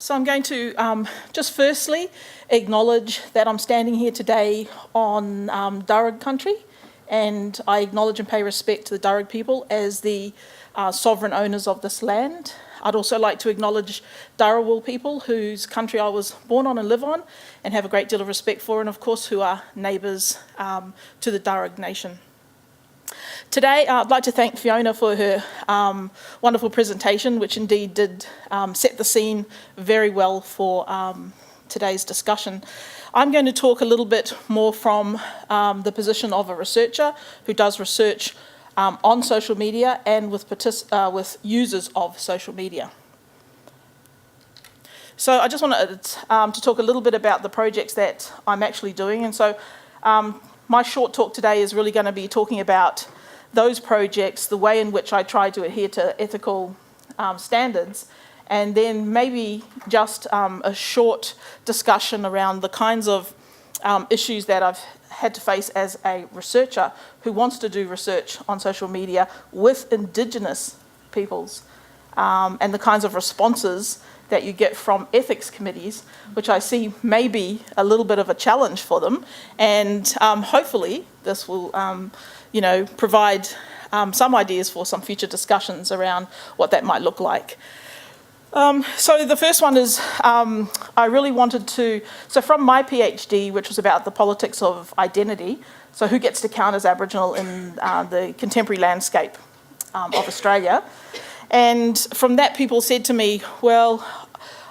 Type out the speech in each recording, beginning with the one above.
So I'm going to just firstly acknowledge that I'm standing here today on Darug country, and I acknowledge and pay respect to the Darug people as the sovereign owners of this land. I'd also like to acknowledge Darawal people, whose country I was born on and live on, and have a great deal of respect for, and of course who are neighbours to the Darug nation. Today, I'd like to thank Fiona for her wonderful presentation, which indeed did set the scene very well for today's discussion. I'm going to talk a little bit more from the position of a researcher who does research on social media and with users of social media. So I just wanted to talk a little bit about the projects that I'm actually doing. And so my short talk today is really going to be talking about those projects, the way in which I try to adhere to ethical standards, and then maybe just a short discussion around the kinds of issues that I've had to face as a researcher who wants to do research on social media with Indigenous peoples, and the kinds of responses that you get from ethics committees, which I see may be a little bit of a challenge for them. And hopefully this will provide some ideas for some future discussions around what that might look like. So the first one is I really wanted to, so from my PhD, which was about the politics of identity, so who gets to count as Aboriginal in the contemporary landscape of Australia. And from that, people said to me, well,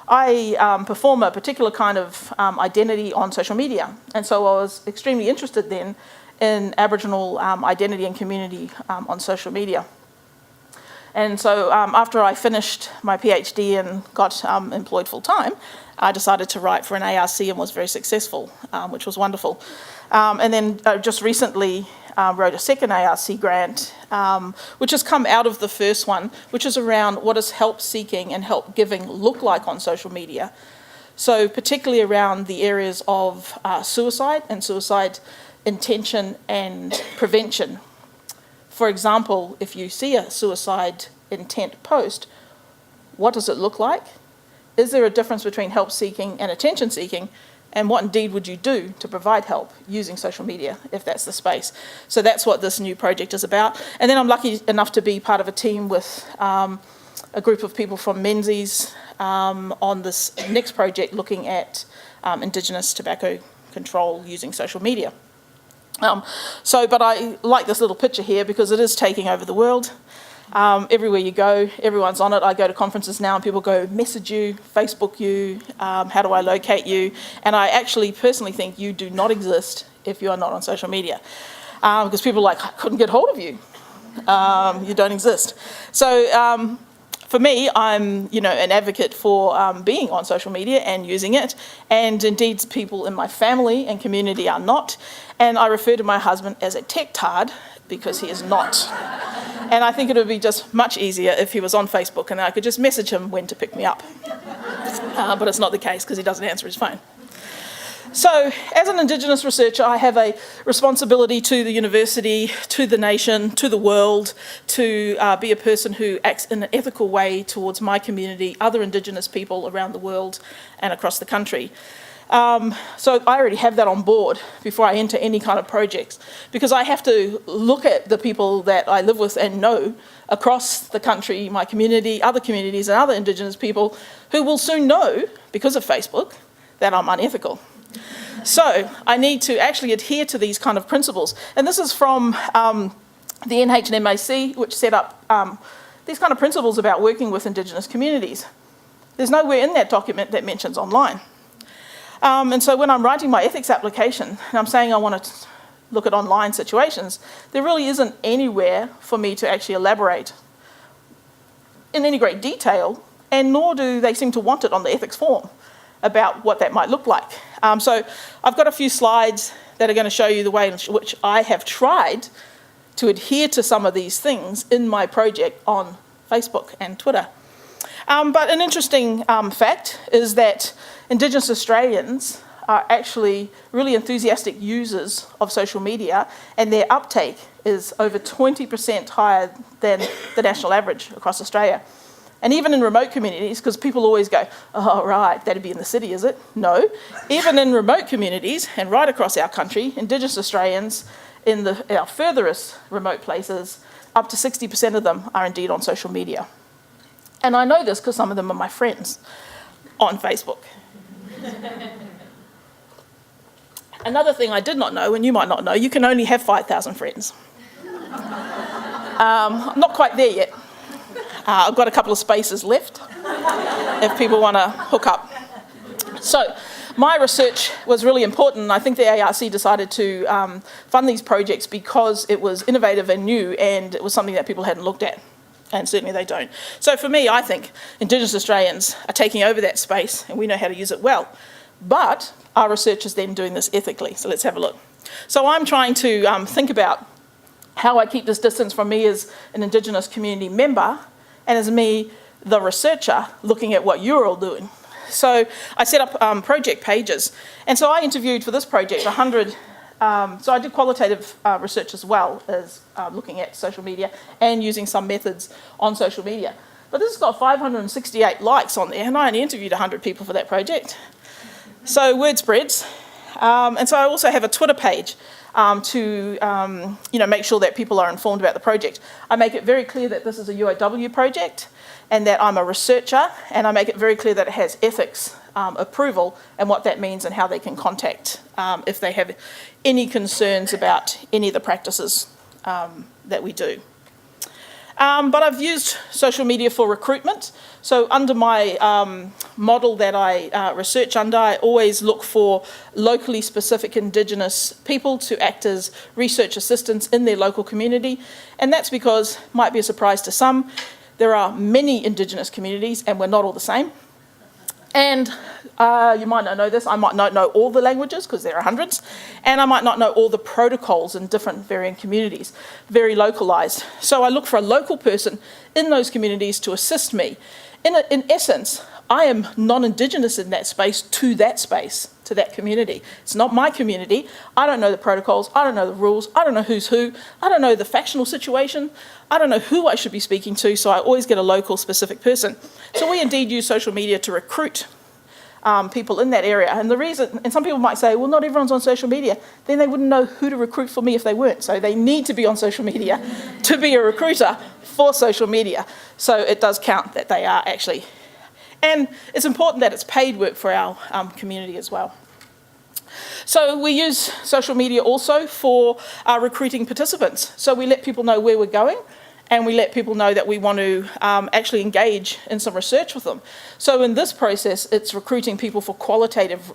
I perform a particular kind of identity on social media. And so I was extremely interested then in Aboriginal identity and community on social media. And so after I finished my PhD and got employed full time, I decided to write for an ARC and was very successful, which was wonderful. And then just recently wrote a second ARC grant, which has come out of the first one, which is around what does help seeking and help giving look like on social media. So particularly around the areas of suicide and suicide intention and prevention. For example, if you see a suicide intent post, what does it look like? Is there a difference between help seeking and attention seeking? And what indeed would you do to provide help using social media, if that's the space? So that's what this new project is about. And then I'm lucky enough to be part of a team with a group of people from Menzies on this next project looking at Indigenous tobacco control using social media. But I like this little picture here because it is taking over the world. Everywhere you go, everyone's on it. I go to conferences now and people go, message you, Facebook you, how do I locate you? And I actually personally think you do not exist if you are not on social media. Because people are like, I couldn't get hold of you. You don't exist. So for me, I'm an advocate for being on social media and using it. And indeed, people in my family and community are not. And I refer to my husband as a tech tard because he is not. And I think it would be just much easier if he was on Facebook and I could just message him when to pick me up. But it's not the case because he doesn't answer his phone. So as an Indigenous researcher, I have a responsibility to the university, to the nation, to the world, to be a person who acts in an ethical way towards my community, other Indigenous people around the world and across the country. So I already have that on board before I enter any kind of projects, because I have to look at the people that I live with and know across the country, my community, other communities and other Indigenous people who will soon know, because of Facebook, that I'm unethical. So I need to actually adhere to these kind of principles. And this is from the NH and MAC, which set up these kind of principles about working with Indigenous communities. There's nowhere in that document that mentions online. And so when I'm writing my ethics application, and I'm saying I want to look at online situations, there really isn't anywhere for me to actually elaborate in any great detail, and nor do they seem to want it on the ethics form about what that might look like. So I've got a few slides that are going to show you the way in which I have tried to adhere to some of these things in my project on Facebook and Twitter. But an interesting fact is that Indigenous Australians are actually really enthusiastic users of social media, and their uptake is over 20% higher than the national average across Australia. And even in remote communities, because people always go, oh, right, that'd be in the city, is it? No. Even in remote communities and right across our country, Indigenous Australians in our furthest remote places, up to 60% of them are indeed on social media. And I know this because some of them are my friends on Facebook. Another thing I did not know, and you might not know, you can only have 5,000 friends. I'm not quite there yet. I've got a couple of spaces left if people want to hook up. So my research was really important. I think the ARC decided to fund these projects because it was innovative and new, and it was something that people hadn't looked at, and certainly they don't. So for me, I think Indigenous Australians are taking over that space, and we know how to use it well. But our research is then doing this ethically, so let's have a look. So I'm trying to think about how I keep this distance from me as an Indigenous community member and as me, the researcher, looking at what you're all doing. So I set up project pages. And so I interviewed for this project 100, so I did qualitative research as well as looking at social media and using some methods on social media. But this has got 568 likes on there, and I only interviewed 100 people for that project. So word spreads. And so I also have a Twitter page to make sure that people are informed about the project. I make it very clear that this is a UAW project and that I'm a researcher, and I make it very clear that it has ethics approval and what that means and how they can contact if they have any concerns about any of the practices that we do. But I've used social media for recruitment. So under my model that I research under, I always look for locally specific Indigenous people to act as research assistants in their local community. And that's because, might be a surprise to some, there are many Indigenous communities and we're not all the same. And you might not know this, I might not know all the languages because there are hundreds, and I might not know all the protocols in different varying communities, very localised. So I look for a local person in those communities to assist me. In essence, I am non-Indigenous in that space, to that community. It's not my community. I don't know the protocols, I don't know the rules, I don't know who's who, I don't know the factional situation, I don't know who I should be speaking to, so I always get a local specific person. So we indeed use social media to recruit people in that area. And the reason, and some people might say, well, not everyone's on social media, then they wouldn't know who to recruit for me if they weren't. So they need to be on social media to be a recruiter for social media. So it does count that they are actually. And it's important that it's paid work for our community as well. So we use social media also for recruiting participants. So we let people know where we're going, and we let people know that we want to actually engage in some research with them. So in this process, it's recruiting people for qualitative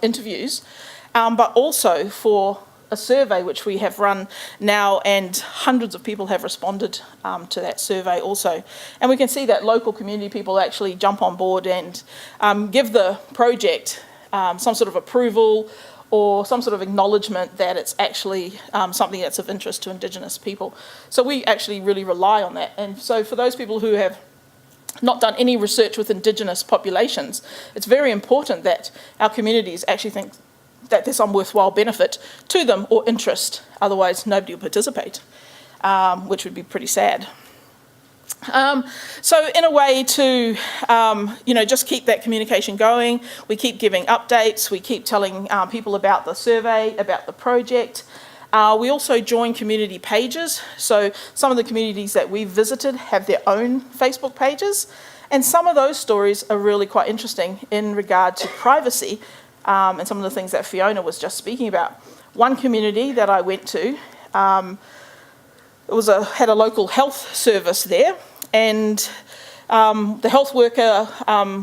interviews, but also for a survey which we have run now, and hundreds of people have responded to that survey also. And we can see that local community people actually jump on board and give the project some sort of approval or some sort of acknowledgement that it's actually something that's of interest to Indigenous people. So we actually really rely on that. And so for those people who have not done any research with Indigenous populations, it's very important that our communities actually think that there's some worthwhile benefit to them or interest, otherwise nobody will participate, which would be pretty sad. So in a way to, just keep that communication going, we keep giving updates, we keep telling people about the survey, about the project. We also join community pages. So some of the communities that we've visited have their own Facebook pages, and some of those stories are really quite interesting in regard to privacy, and some of the things that Fiona was just speaking about. One community that I went to, had a local health service there, and the health worker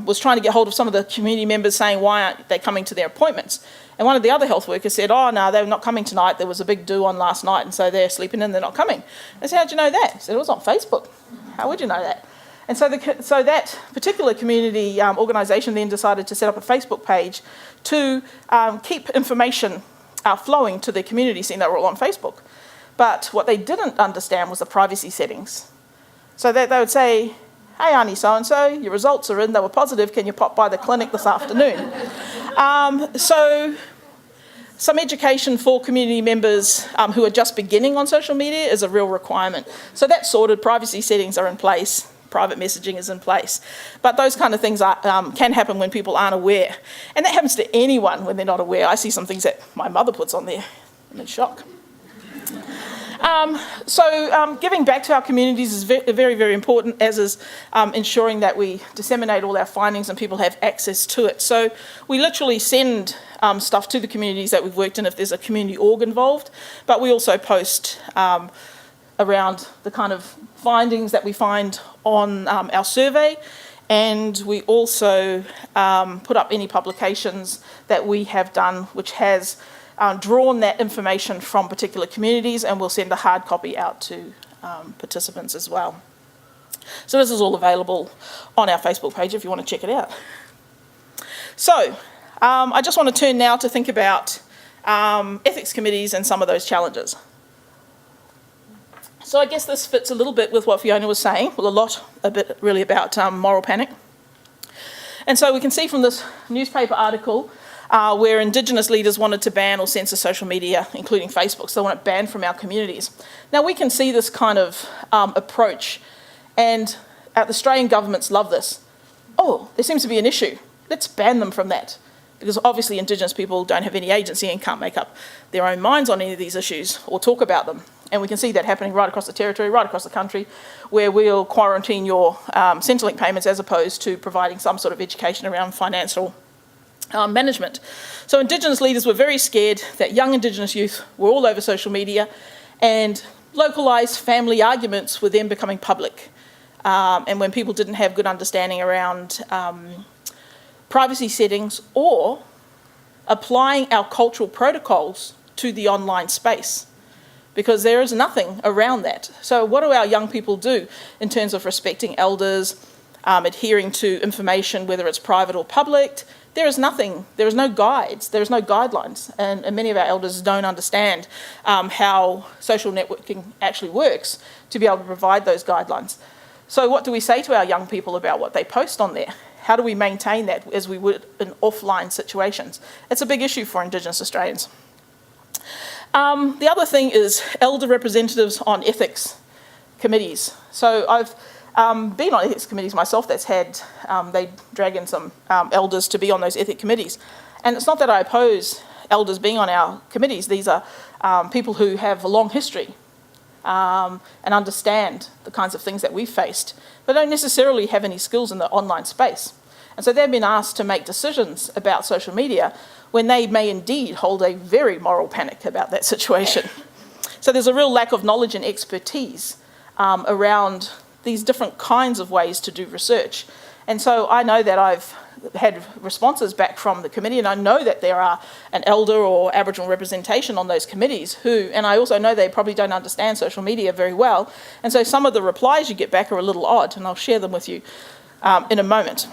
was trying to get hold of some of the community members saying, why aren't they coming to their appointments? And one of the other health workers said, oh no, they're not coming tonight, there was a big do on last night, and so they're sleeping in, they're not coming. I said, how'd you know that? I said, it was on Facebook. How would you know that? And so that particular community organisation then decided to set up a Facebook page to keep information flowing to their community, seeing they were all on Facebook. But what they didn't understand was the privacy settings. So they would say, hey, Auntie so-and-so, your results are in, they were positive, can you pop by the clinic this afternoon? So some education for community members who are just beginning on social media is a real requirement. So that's sorted, privacy settings are in place, private messaging is in place. But those kind of things can happen when people aren't aware. And that happens to anyone when they're not aware. I see some things that my mother puts on there. I'm in shock. Giving back to our communities is very, very important, as is ensuring that we disseminate all our findings and people have access to it. So we literally send stuff to the communities that we've worked in if there's a community org involved, but we also post around the kind of findings that we find on our survey, and we also put up any publications that we have done which has drawn that information from particular communities, and we'll send a hard copy out to participants as well. So this is all available on our Facebook page if you want to check it out. So I just want to turn now to think about ethics committees and some of those challenges. So I guess this fits a little bit with what Fiona was saying, well, a bit really about moral panic. And so we can see from this newspaper article where Indigenous leaders wanted to ban or censor social media, including Facebook, so they want it banned from our communities. Now we can see this kind of approach, and the Australian governments love this. Oh, there seems to be an issue. Let's ban them from that. Because obviously Indigenous people don't have any agency and can't make up their own minds on any of these issues or talk about them. And we can see that happening right across the territory, right across the country, where we'll quarantine your Centrelink payments as opposed to providing some sort of education around financial management. So Indigenous leaders were very scared that young Indigenous youth were all over social media, and localised family arguments were then becoming public. And when people didn't have good understanding around privacy settings or applying our cultural protocols to the online space, because there is nothing around that. So what do our young people do in terms of respecting elders, adhering to information, whether it's private or public? There is nothing, there is no guides, there is no guidelines, and many of our elders don't understand how social networking actually works to be able to provide those guidelines. So what do we say to our young people about what they post on there? How do we maintain that as we would in offline situations? It's a big issue for Indigenous Australians. The other thing is elder representatives on ethics committees. So I've been on ethics committees myself that's had, they drag in some elders to be on those ethics committees. And it's not that I oppose elders being on our committees. These are people who have a long history and understand the kinds of things that we've faced, but don't necessarily have any skills in the online space. And so they've been asked to make decisions about social media when they may indeed hold a very moral panic about that situation. So there's a real lack of knowledge and expertise around these different kinds of ways to do research. And so I know that I've had responses back from the committee, and I know that there are an elder or Aboriginal representation on those committees who, and I also know they probably don't understand social media very well, and so some of the replies you get back are a little odd, and I'll share them with you in a moment.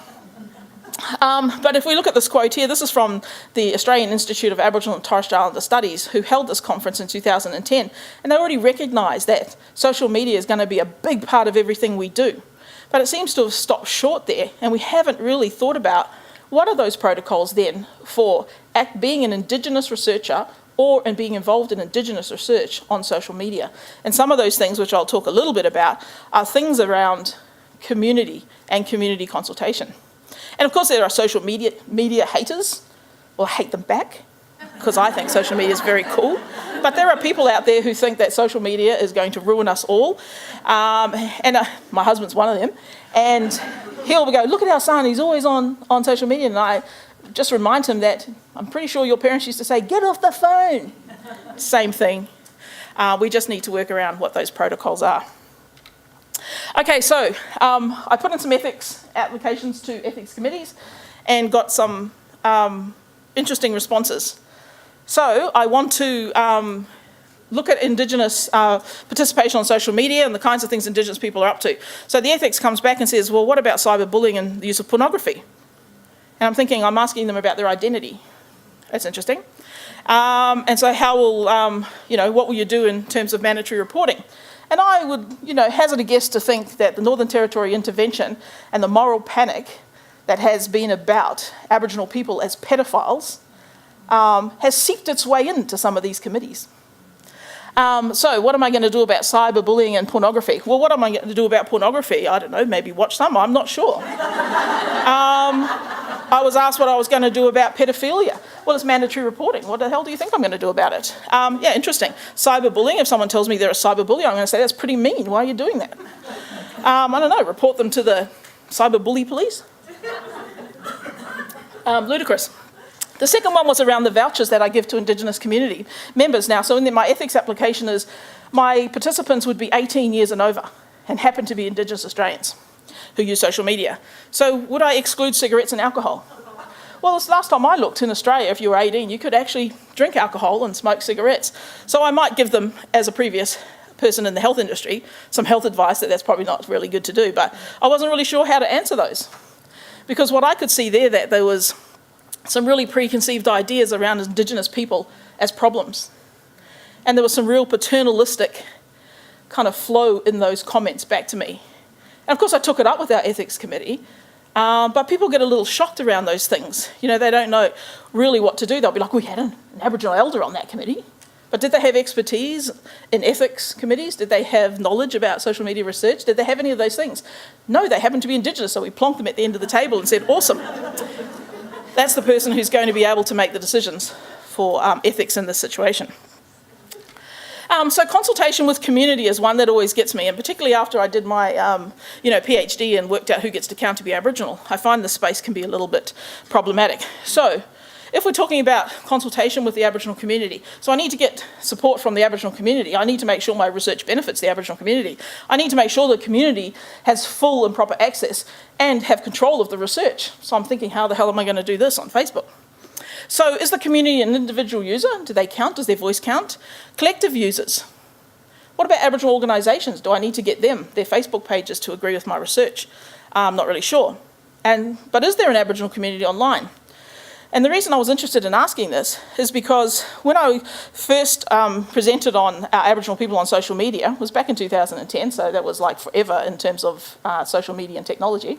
But if we look at this quote here, this is from the Australian Institute of Aboriginal and Torres Strait Islander Studies, who held this conference in 2010, and they already recognise that social media is going to be a big part of everything we do. But it seems to have stopped short there, and we haven't really thought about what are those protocols then for being an Indigenous researcher and being involved in Indigenous research on social media. And some of those things, which I'll talk a little bit about, are things around community and community consultation. And of course there are social media haters, or hate them back, because I think social media is very cool. But there are people out there who think that social media is going to ruin us all. And my husband's one of them. And he'll go, look at our son, he's always on social media. And I just remind him that I'm pretty sure your parents used to say, get off the phone. Same thing. We just need to work around what those protocols are. Okay, so I put in some ethics applications to ethics committees and got some interesting responses. So I want to look at Indigenous participation on social media and the kinds of things Indigenous people are up to. So the ethics comes back and says, well, what about cyberbullying and the use of pornography? And I'm thinking, I'm asking them about their identity. That's interesting. And so how will, what will you do in terms of mandatory reporting? And I would, hazard a guess to think that the Northern Territory intervention and the moral panic that has been about Aboriginal people as pedophiles has seeped its way into some of these committees. So what am I going to do about cyberbullying and pornography? Well, what am I going to do about pornography? I don't know, maybe watch some, I'm not sure. I was asked what I was going to do about pedophilia. Well, it's mandatory reporting. What the hell do you think I'm going to do about it? Yeah, interesting. Cyberbullying, if someone tells me they're a cyberbully, I'm going to say, that's pretty mean. Why are you doing that? I don't know, report them to the cyberbully police? Ludicrous. The second one was around the vouchers that I give to Indigenous community members now. So in my ethics application is my participants would be 18 years and over and happen to be Indigenous Australians who use social media. So would I exclude cigarettes and alcohol? Well, this last time I looked in Australia, if you were 18, you could actually drink alcohol and smoke cigarettes. So I might give them, as a previous person in the health industry, some health advice that that's probably not really good to do, but I wasn't really sure how to answer those. Because what I could see that there was some really preconceived ideas around Indigenous people as problems. And there was some real paternalistic kind of flow in those comments back to me. And of course I took it up with our ethics committee, but people get a little shocked around those things. You know, they don't know really what to do. They'll be like, we had an Aboriginal elder on that committee. But did they have expertise in ethics committees? Did they have knowledge about social media research? Did they have any of those things? No, they happened to be Indigenous, so we plonked them at the end of the table and said, awesome. That's the person who's going to be able to make the decisions for ethics in this situation. So consultation with community is one that always gets me, and particularly after I did my PhD and worked out who gets to count to be Aboriginal, I find the space can be a little bit problematic. So if we're talking about consultation with the Aboriginal community, so I need to get support from the Aboriginal community. I need to make sure my research benefits the Aboriginal community. I need to make sure the community has full and proper access and have control of the research. So I'm thinking, how the hell am I going to do this on Facebook? So is the community an individual user? Do they count? Does their voice count? Collective users. What about Aboriginal organisations? Do I need to get them, their Facebook pages, to agree with my research? I'm not really sure. But is there an Aboriginal community online? And the reason I was interested in asking this is because when I first presented on our Aboriginal people on social media, was back in 2010, so that was like forever in terms of social media and technology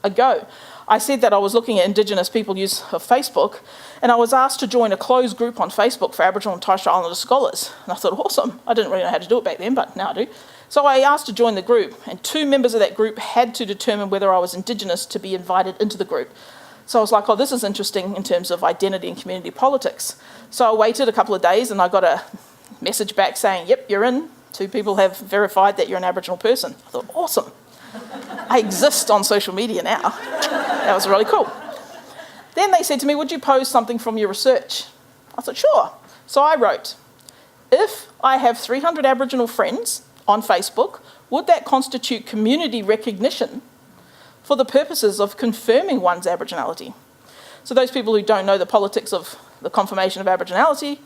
ago. I said that I was looking at Indigenous people use of Facebook, and I was asked to join a closed group on Facebook for Aboriginal and Torres Strait Islander scholars. And I thought, awesome. I didn't really know how to do it back then, but now I do. So I asked to join the group, and 2 members of that group had to determine whether I was Indigenous to be invited into the group. So I was like, oh, this is interesting in terms of identity and community politics. So I waited a couple of days and I got a message back saying, yep, you're in. 2 people have verified that you're an Aboriginal person. I thought, awesome. I exist on social media now. That was really cool. Then they said to me, would you post something from your research? I thought, sure. So I wrote, if I have 300 Aboriginal friends on Facebook, would that constitute community recognition for the purposes of confirming one's Aboriginality? So those people who don't know the politics of the confirmation of Aboriginality,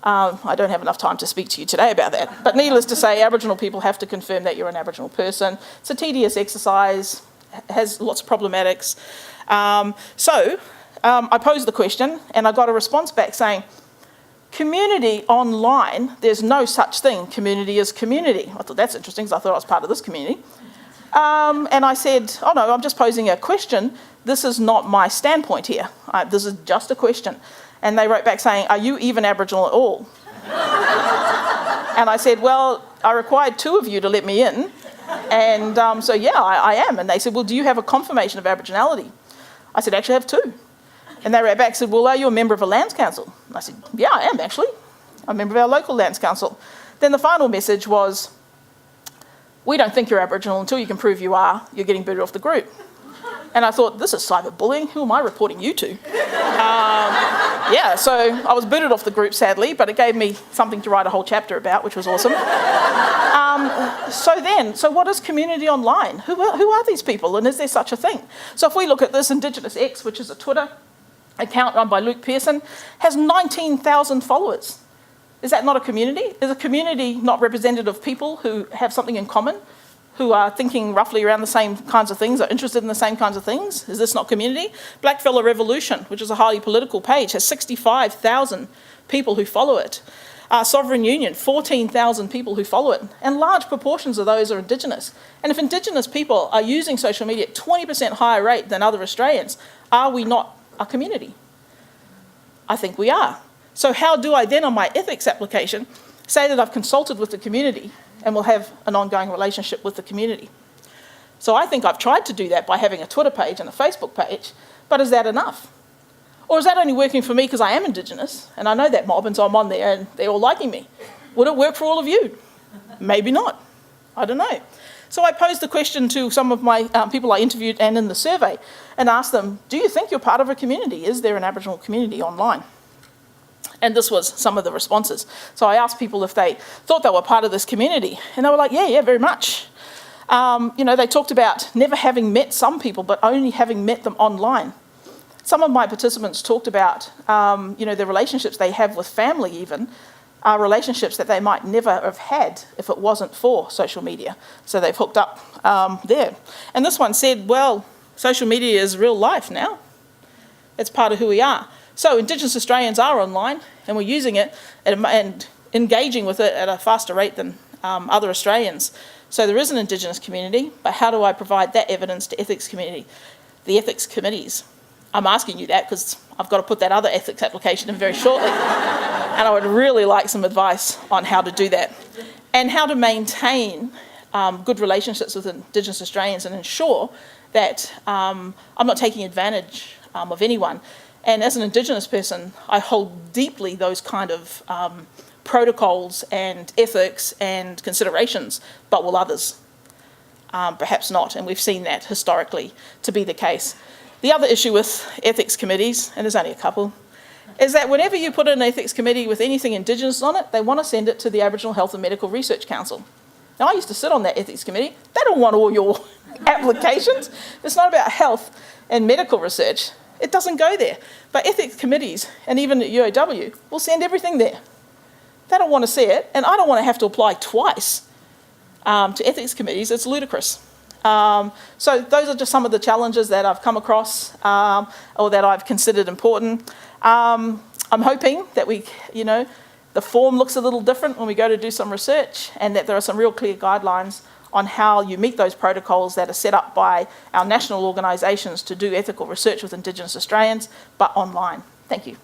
I don't have enough time to speak to you today about that. But needless to say, Aboriginal people have to confirm that you're an Aboriginal person. It's a tedious exercise, has lots of problematics. So I posed the question and I got a response back saying, community online, there's no such thing. Community is community. I thought that's interesting because I thought I was part of this community. And I said, oh no, I'm just posing a question. This is not my standpoint here. This is just a question. And they wrote back saying, are you even Aboriginal at all? And I said, well, I required 2 of you to let me in. And so yeah, I am. And they said, well, do you have a confirmation of Aboriginality? I said, actually I have 2. And they wrote back and said, well, are you a member of a lands council? And I said, yeah, I am actually. I'm a member of our local lands council. Then the final message was, we don't think you're Aboriginal until you can prove you are. You're getting booted off the group. And I thought, this is cyberbullying. Who am I reporting you to? Yeah, so I was booted off the group, sadly, but it gave me something to write a whole chapter about, which was awesome. So what is community online? Who are these people, and is there such a thing? So if we look at this, Indigenous X, which is a Twitter account run by Luke Pearson, has 19,000 followers. Is that not a community? Is a community not representative of people who have something in common, who are thinking roughly around the same kinds of things, are interested in the same kinds of things? Is this not community? Blackfella Revolution, which is a highly political page, has 65,000 people who follow it. Sovereign Union, 14,000 people who follow it. And large proportions of those are Indigenous. And if Indigenous people are using social media at 20% higher rate than other Australians, are we not a community? I think we are. So how do I then, on my ethics application, say that I've consulted with the community and will have an ongoing relationship with the community. So I think I've tried to do that by having a Twitter page and a Facebook page, but is that enough? Or is that only working for me because I am Indigenous and I know that mob and so I'm on there and they're all liking me? Would it work for all of you? Maybe not. I don't know. So I posed the question to some of my people I interviewed and in the survey and asked them, do you think you're part of a community? Is there an Aboriginal community online? And this was some of the responses. So I asked people if they thought they were part of this community. And they were like, yeah, very much. They talked about never having met some people, but only having met them online. Some of my participants talked about, the relationships they have with family even, are relationships that they might never have had if it wasn't for social media. So they've hooked up there. And this one said, well, social media is real life now. It's part of who we are. So Indigenous Australians are online and we're using it and engaging with it at a faster rate than other Australians. So there is an Indigenous community, but how do I provide that evidence to ethics community, the ethics committees? I'm asking you that because I've got to put that other ethics application in very shortly. And I would really like some advice on how to do that and how to maintain good relationships with Indigenous Australians and ensure that I'm not taking advantage of anyone. And as an Indigenous person, I hold deeply those kind of protocols and ethics and considerations, but will others? Perhaps not, and we've seen that historically to be the case. The other issue with ethics committees, and there's only a couple, is that whenever you put an ethics committee with anything Indigenous on it, they want to send it to the Aboriginal Health and Medical Research Council. Now, I used to sit on that ethics committee. They don't want all your applications. It's not about health and medical research. It doesn't go there. But ethics committees, and even at UAW, will send everything there. They don't want to see it, and I don't want to have to apply twice to ethics committees. It's ludicrous. So those are just some of the challenges that I've come across or that I've considered important. I'm hoping that the form looks a little different when we go to do some research and that there are some real clear guidelines on how you meet those protocols that are set up by our national organisations to do ethical research with Indigenous Australians, but online. Thank you.